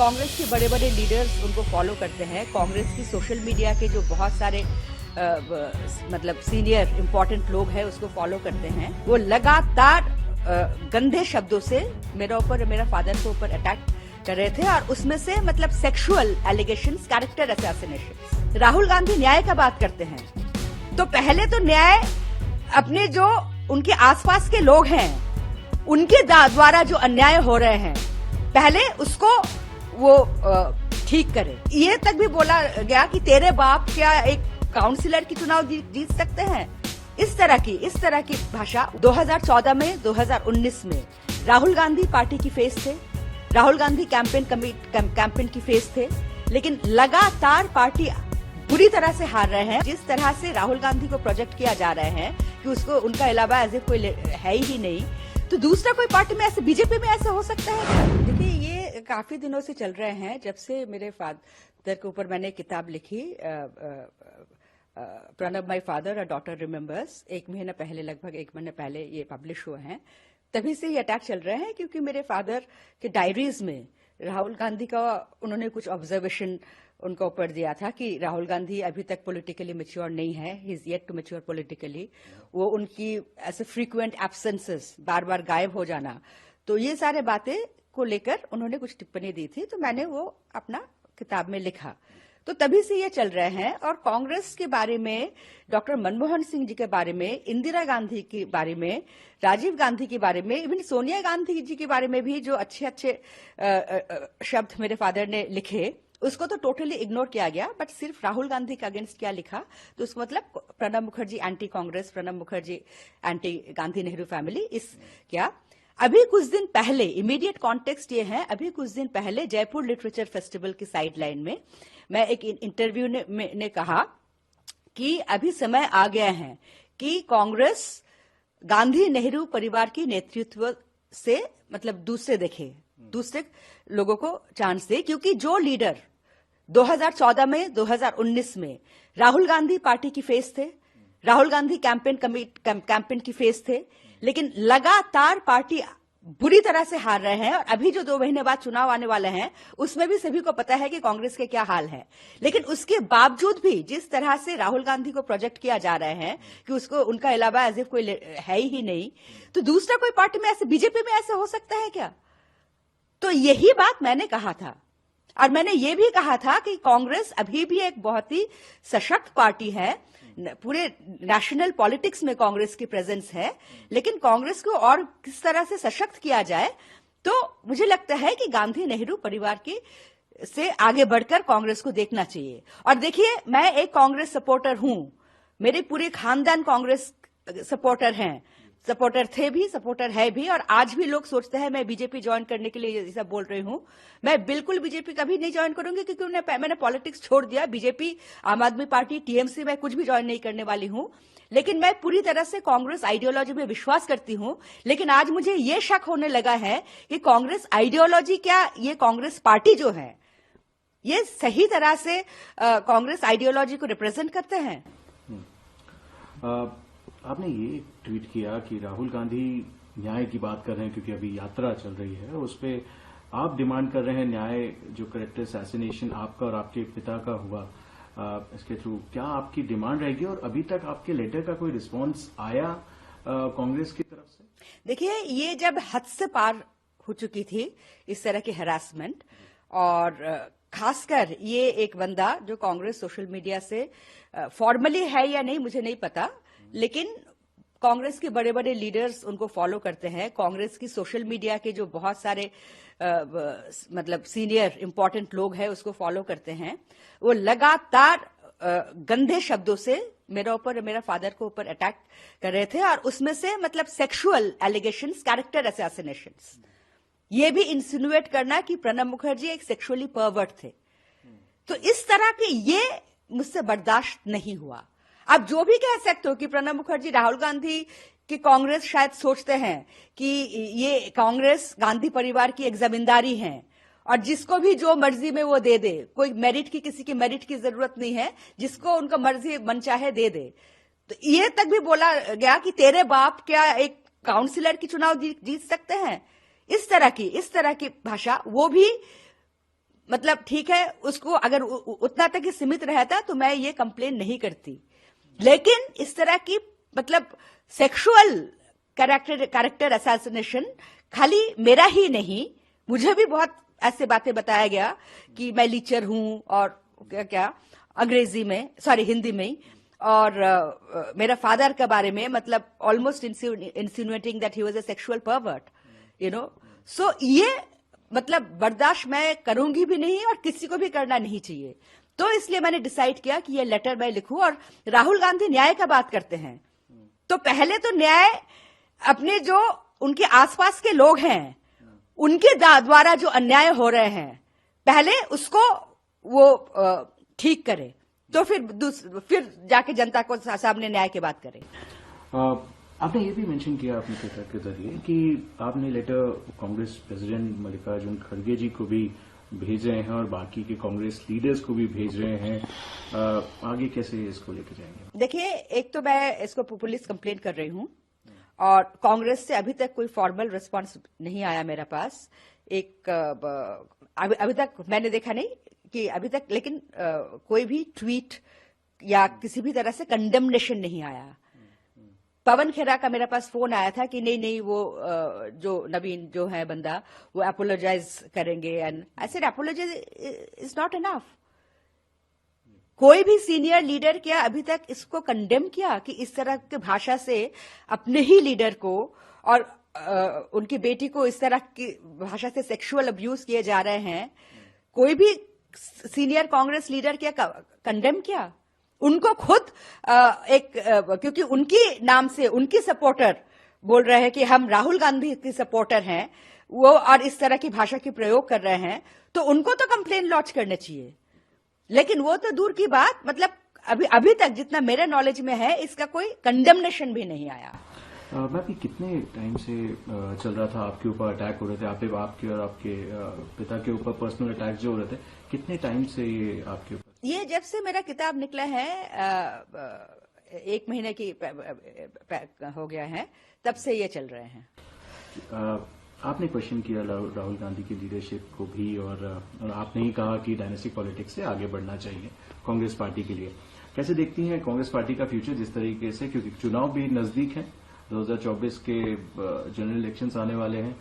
कांग्रेस के बड़े बड़े लीडर्स उनको फॉलो करते हैं। कांग्रेस की सोशल मीडिया के जो बहुत सारे मतलब सीनियर इम्पोर्टेंट लोग हैं उसको फॉलो करते हैं। वो लगातार गंदे शब्दों से मेरे ऊपर और मेरा फादर के ऊपर अटैक कर रहे थे और उसमें से मतलब sexual allegations, character assassination. Rahul Gandhi न्याय का बात करते हैं तो पहले तो न्याय अपने जो उनके आसपास के लोग हैं उनके द्वारा जो अन्याय हो रहे हैं पहले उसको वो ठीक करे। ये तक भी बोला गया कि तेरे बाप क्या एक काउंसिलर की चुनाव जीत सकते हैं। इस तरह की भाषा 2014 में 2019 में राहुल गांधी पार्टी की फेस थे, राहुल गांधी कैंपेन की फेस थे, लेकिन लगातार पार्टी बुरी तरह से हार रहे हैं। जिस तरह से राहुल गांधी को प्रोजेक्ट किया जा रहे हैं कि उसको उनका अलावा एज कोई है ही नहीं, तो दूसरा कोई पार्टी में ऐसे, बीजेपी में ऐसे हो सकता है क्या? देखिए, ये काफी दिनों से चल रहे हैं। जब से मेरे फादर के ऊपर मैंने किताब लिखी Pranab my father a daughter remembers, लगभग एक महीने पहले ये पब्लिश हुए हैं, तभी से ये अटैक चल रहे हैं। क्योंकि मेरे फादर के डायरीज में राहुल गांधी का उन्होंने कुछ ऑब्जर्वेशन उनका ऊपर दिया था कि राहुल गांधी अभी तक पॉलिटिकली मैच्योर नहीं है, he is yet to mature politically. वो उनकी ऐसे फ्रीक्वेंट एब्सेंसेस, बार बार गायब हो जाना, तो ये सारे बातें को लेकर उन्होंने कुछ टिप्पणी दी थी, तो मैंने वो अपना किताब में लिखा। तो तभी से ये चल रहे हैं। और कांग्रेस के बारे में, डॉक्टर मनमोहन सिंह जी के बारे में, इंदिरा गांधी के बारे में, राजीव गांधी के बारे में, इवन सोनिया गांधी जी के बारे में भी जो अच्छे अच्छे शब्द मेरे फादर ने लिखे, उसको तो टोटली इग्नोर किया गया। बट सिर्फ राहुल गांधी के अगेंस्ट क्या लिखा, तो उसको मतलब Pranab Mukherjee anti Congress, Pranab Mukherjee anti Gandhi Nehru family, इस क्या। अभी कुछ दिन पहले, इमीडिएट कॉन्टेक्स्ट ये है, अभी कुछ दिन पहले जयपुर लिटरेचर फेस्टिवल की साइडलाइन में मैं एक इंटरव्यू ने कहा कि अभी समय आ गया है कि कांग्रेस गांधी नेहरू परिवार की नेतृत्व से मतलब दूसरे लोगों को चांस दे। क्योंकि जो लीडर 2014 में 2019 में राहुल गांधी पार्टी की फेस थे, राहुल गांधी कैंपेन की फेस थे, लेकिन लगातार पार्टी बुरी तरह से हार रहे हैं। और अभी जो 2 महीने बाद चुनाव आने वाले हैं उसमें भी सभी को पता है कि कांग्रेस के क्या हाल है। लेकिन उसके बावजूद भी जिस तरह से राहुल गांधी को प्रोजेक्ट किया जा रहे हैं कि उसको उनका अलावा एज कोई है ही नहीं, तो दूसरा कोई पार्टी में ऐसे, बीजेपी में ऐसे हो सकता है क्या? तो यही बात मैंने कहा था। और मैंने ये भी कहा था कि कांग्रेस अभी भी एक बहुत ही सशक्त पार्टी है, पूरे नेशनल पॉलिटिक्स में कांग्रेस की प्रेजेंस है, लेकिन कांग्रेस को और किस तरह से सशक्त किया जाए, तो मुझे लगता है कि गांधी नेहरू परिवार की से आगे बढ़कर कांग्रेस को देखना चाहिए। और देखिए, मैं एक कांग्रेस सपोर्टर हूं, मेरे पूरे खानदान कांग्रेस सपोर्टर थे भी, सपोर्टर है भी, और आज भी लोग सोचते हैं मैं बीजेपी ज्वाइन करने के लिए ऐसा बोल रही हूं। मैं बिल्कुल बीजेपी कभी नहीं ज्वाइन करूंगी, क्योंकि मैंने पॉलिटिक्स छोड़ दिया। बीजेपी, आम आदमी पार्टी, टीएमसी में कुछ भी ज्वाइन नहीं करने वाली हूं। लेकिन मैं पूरी तरह से कांग्रेस आइडियोलॉजी में विश्वास करती हूं। लेकिन आज मुझे ये शक होने लगा है कि कांग्रेस आइडियोलॉजी क्या, ये कांग्रेस पार्टी जो है ये सही तरह से कांग्रेस आइडियोलॉजी को रिप्रेजेंट करते हैं। आपने ये ट्वीट किया कि राहुल गांधी न्याय की बात कर रहे हैं क्योंकि अभी यात्रा चल रही है, उस पर आप डिमांड कर रहे हैं न्याय, जो कैरेक्टर असैसिनेशन आपका और आपके पिता का हुआ इसके थ्रू, क्या आपकी डिमांड रहेगी? और अभी तक आपके लेटर का कोई रिस्पांस आया कांग्रेस की तरफ से? देखिए, ये जब हद से पार हो चुकी थी इस तरह की हरासमेंट, और खासकर ये एक बंदा जो कांग्रेस सोशल मीडिया से फॉर्मली है या नहीं मुझे नहीं पता, लेकिन कांग्रेस के बड़े बड़े लीडर्स उनको फॉलो करते हैं। कांग्रेस की सोशल मीडिया के जो बहुत सारे मतलब सीनियर इम्पोर्टेंट लोग हैं उसको फॉलो करते हैं। वो लगातार गंदे शब्दों से मेरे ऊपर और मेरा फादर के ऊपर अटैक कर रहे थे, और उसमें से मतलब सेक्सुअल एलिगेशंस, कैरेक्टर असैसिनेशंस, ये भी इंसिनुएट करना कि प्रणब मुखर्जी एक सेक्सुअली परवर्ट थे। तो इस तरह के ये मुझसे बर्दाश्त नहीं हुआ। आप जो भी कह सकते हो कि प्रणब मुखर्जी, राहुल गांधी की कांग्रेस शायद सोचते हैं कि ये कांग्रेस गांधी परिवार की एक जमींदारी है और जिसको भी जो मर्जी में वो दे दे, कोई मेरिट की, किसी की मेरिट की जरूरत नहीं है, जिसको उनका मर्जी मन चाहे दे दे। तो ये तक भी बोला गया कि तेरे बाप क्या एक काउंसिलर की चुनाव जीत सकते हैं। इस तरह की भाषा, वो भी मतलब ठीक है, उसको अगर उतना तक ही सीमित रहता तो मैं ये कंप्लेन नहीं करती। लेकिन इस तरह की मतलब सेक्सुअल कैरेक्टर असैसिनेशन खाली मेरा ही नहीं, मुझे भी बहुत ऐसे बातें बताया गया कि मैं लीचर हूं और क्या अंग्रेजी में, सॉरी हिंदी में, और मेरा फादर के बारे में मतलब almost insinuating that he was a sexual pervert, you know. So ये मतलब बर्दाश्त मैं करूंगी भी नहीं और किसी को भी करना नहीं चाहिए। तो इसलिए मैंने डिसाइड किया कि ये लेटर मैं लिखूं। और राहुल गांधी न्याय का बात करते हैं तो पहले तो न्याय अपने जो उनके आसपास के लोग हैं उनके द्वारा जो अन्याय हो रहे हैं पहले उसको वो ठीक करे, तो फिर जाके जनता को सामने न्याय की बात करें। आपने ये भी मेंशन किया अपने ट्विटर के जरिए कि आपने लेटर कांग्रेस प्रेसिडेंट मल्लिकार्जुन खड़गे जी को भी भेज रहे हैं और बाकी के कांग्रेस लीडर्स को भी भेज रहे हैं। आगे कैसे इसको लेकर जाएंगे? देखिए, एक तो मैं इसको पुलिस कंप्लेंट कर रही हूं और कांग्रेस से अभी तक कोई फॉर्मल रिस्पांस नहीं आया मेरे पास। अभी तक मैंने देखा नहीं कि अभी तक, लेकिन कोई भी ट्वीट या किसी भी तरह से कंडेमनेशन नहीं आया। पवन खेरा का मेरे पास फोन आया था कि नहीं वो जो नवीन जो है बंदा वो अपोलोजाइज करेंगे, and I said apologize is not enough. कोई भी सीनियर लीडर क्या अभी तक इसको कंडेम किया कि इस तरह की भाषा से अपने ही लीडर को और उनकी बेटी को इस तरह की भाषा से सेक्सुअल अब्यूज किए जा रहे हैं? कोई भी सीनियर कांग्रेस लीडर क्या कंडेम किया? उनको खुद क्योंकि उनकी नाम से उनकी सपोर्टर बोल रहे हैं कि हम राहुल गांधी के सपोर्टर हैं वो, और इस तरह की भाषा की प्रयोग कर रहे हैं, तो उनको तो कंप्लेन लॉन्च करने चाहिए। लेकिन वो तो दूर की बात, मतलब अभी तक जितना मेरे नॉलेज में है इसका कोई कंडेमनेशन भी नहीं आया। मैं भी कितने टाइम से चल रहा था आपके ऊपर अटैक हो रहे थे, आपके और आपके पिता के ऊपर पर्सनल अटैक जो हो रहे थे, कितने टाइम से ये आपके ऊपर? ये जब से मेरा किताब निकला है 1 महीने की हो गया है, तब से ये चल रहे हैं। आपने क्वेश्चन किया राहुल गांधी की लीडरशिप को भी और आपने ही कहा कि डायनेस्टिक पॉलिटिक्स से आगे बढ़ना चाहिए कांग्रेस पार्टी के लिए। कैसे देखती हैं कांग्रेस पार्टी का फ्यूचर जिस तरीके से, क्योंकि चुनाव भी नजदीक है, 2024 के जनरल इलेक्शंस आने वाले हैं,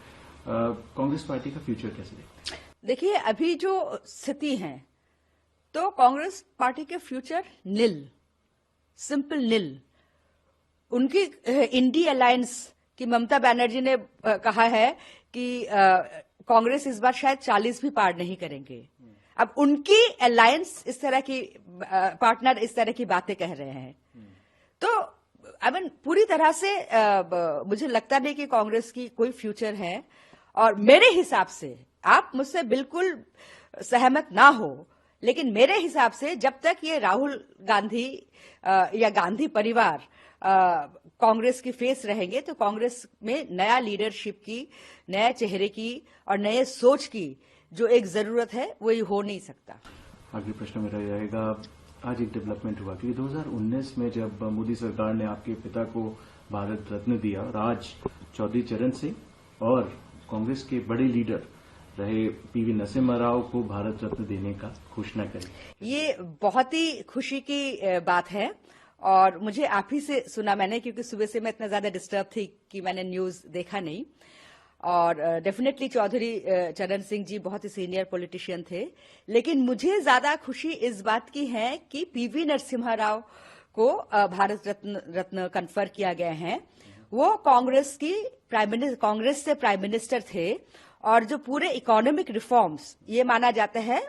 कांग्रेस पार्टी का फ्यूचर कैसे देखते हैं? देखिए, अभी जो स्थिति है तो कांग्रेस पार्टी के फ्यूचर निल, सिंपल निल। उनकी इंडी अलायंस की ममता बनर्जी ने कहा है कि कांग्रेस इस बार शायद 40 भी पार नहीं करेंगे। अब उनकी अलायंस इस तरह की पार्टनर इस तरह की बातें कह रहे हैं, तो पूरी तरह से मुझे लगता नहीं कि कांग्रेस की कोई फ्यूचर है। और मेरे हिसाब से, आप मुझसे बिल्कुल सहमत ना हो, लेकिन मेरे हिसाब से जब तक ये राहुल गांधी या गांधी परिवार कांग्रेस की फेस रहेंगे तो कांग्रेस में नया लीडरशिप की, नए चेहरे की और नए सोच की जो एक जरूरत है वो ये हो नहीं सकता। आगे प्रश्न मेरा रहेगा, आज एक डेवलपमेंट हुआ कि 2019 में जब मोदी सरकार ने आपके पिता को भारत रत्न दिया, राज चौधरी चरण सिंह और कांग्रेस के बड़े लीडर रहे पीवी नरसिम्हा राव को भारत रत्न देने का घोषणा करी। ये बहुत ही खुशी की बात है और मुझे आप ही से सुना मैंने, क्योंकि सुबह से मैं इतना ज्यादा डिस्टर्ब थी कि मैंने न्यूज देखा नहीं। और डेफिनेटली चौधरी चरण सिंह जी बहुत ही सीनियर पॉलिटिशियन थे, लेकिन मुझे ज्यादा खुशी इस बात की है कि पीवी नरसिम्हा राव को भारत रत्न कन्फर किया गया है। वो कांग्रेस से प्राइम मिनिस्टर थे और जो पूरे इकोनॉमिक रिफॉर्म्स ये माना जाता है